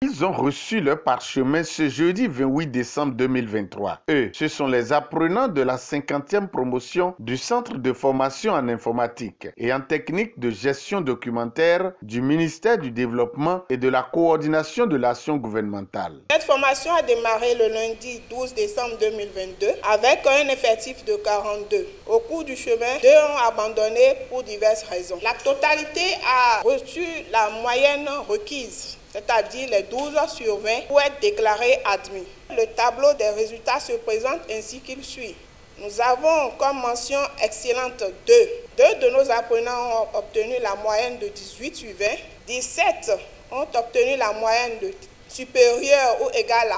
Ils ont reçu leur parchemin ce jeudi 28 décembre 2023. Eux, ce sont les apprenants de la 50e promotion du Centre de formation en informatique et en technique de gestion documentaire du ministère du Développement et de la coordination de l'action gouvernementale. Cette formation a démarré le lundi 12 décembre 2022 avec un effectif de 42. Au cours du chemin, 2 ont abandonné pour diverses raisons. La totalité a reçu la moyenne requise, c'est-à-dire les 12 sur 20 pour être déclarés admis. Le tableau des résultats se présente ainsi qu'il suit. Nous avons comme mention excellente 2. 2 de nos apprenants ont obtenu la moyenne de 18 sur 20. 17 ont obtenu la moyenne de supérieure ou égale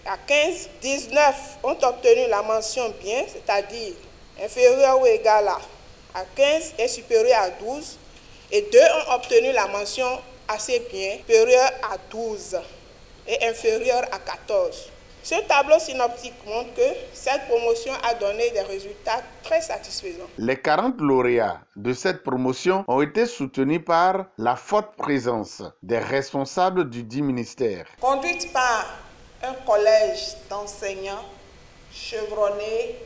à 15. 19 ont obtenu la mention bien, c'est-à-dire inférieure ou égale à 15 et supérieure à 12. Et 2 ont obtenu la mention assez bien, supérieure à 12 et inférieure à 14. Ce tableau synoptique montre que cette promotion a donné des résultats très satisfaisants. Les 40 lauréats de cette promotion ont été soutenus par la forte présence des responsables du dit ministère. Conduite par un collège d'enseignants chevronnés,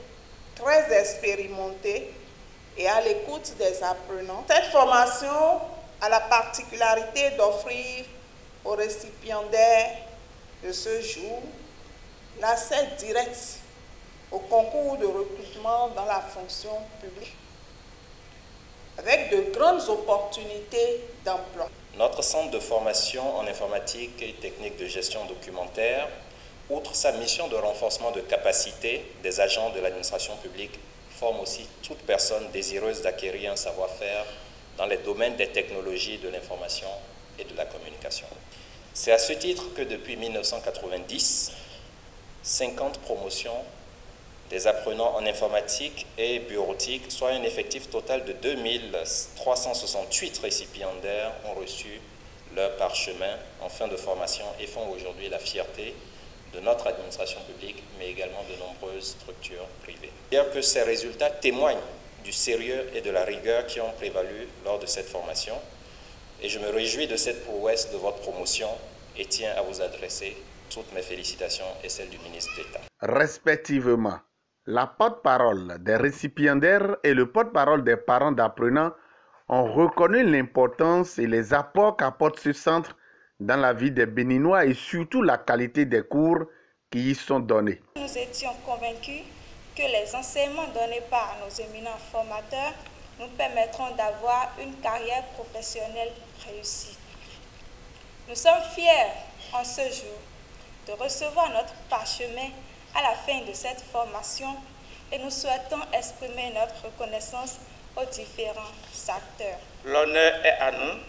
très expérimentés et à l'écoute des apprenants, cette formation a la particularité d'offrir aux récipiendaires de ce jour l'accès direct au concours de recrutement dans la fonction publique, avec de grandes opportunités d'emploi. Notre centre de formation en informatique et technique de gestion documentaire, outre sa mission de renforcement de capacité des agents de l'administration publique, forme aussi toute personne désireuse d'acquérir un savoir-faire dans les domaines des technologies de l'information et de la communication. C'est à ce titre que depuis 1990, 50 promotions des apprenants en informatique et bureautique, soit un effectif total de 2368 récipiendaires ont reçu leur parchemin en fin de formation et font aujourd'hui la fierté de notre administration publique, mais également de nombreuses structures privées. Dire que ces résultats témoignent du sérieux et de la rigueur qui ont prévalu lors de cette formation, et je me réjouis de cette prouesse de votre promotion et tiens à vous adresser toutes mes félicitations et celles du ministre d'État. Respectivement, la porte-parole des récipiendaires et le porte-parole des parents d'apprenants ont reconnu l'importance et les apports qu'apporte ce centre dans la vie des Béninois et surtout la qualité des cours qui y sont donnés. Nous étions convaincus que les enseignements donnés par nos éminents formateurs nous permettront d'avoir une carrière professionnelle réussie. Nous sommes fiers en ce jour de recevoir notre parchemin à la fin de cette formation et nous souhaitons exprimer notre reconnaissance aux différents acteurs. L'honneur est à nous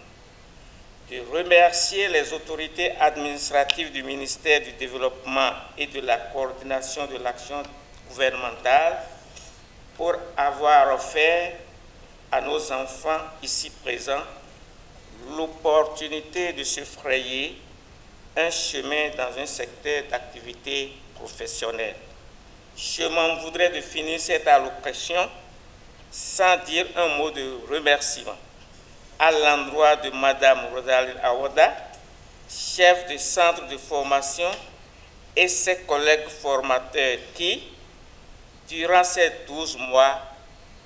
de remercier les autorités administratives du ministère du Développement et de la coordination de l'action gouvernementale pour avoir offert à nos enfants ici présents l'opportunité de se frayer un chemin dans un secteur d'activité professionnelle. Je m'en voudrais de finir cette allocution sans dire un mot de remerciement à l'endroit de Madame Rosalie Aouda, chef de centre de formation, et ses collègues formateurs qui, durant ces 12 mois,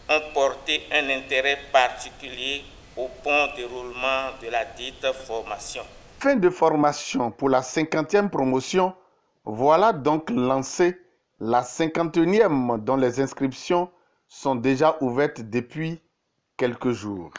ont porté un intérêt particulier au bon déroulement de la dite formation. Fin de formation pour la 50e promotion, voilà donc lancée la 51e dont les inscriptions sont déjà ouvertes depuis quelques jours.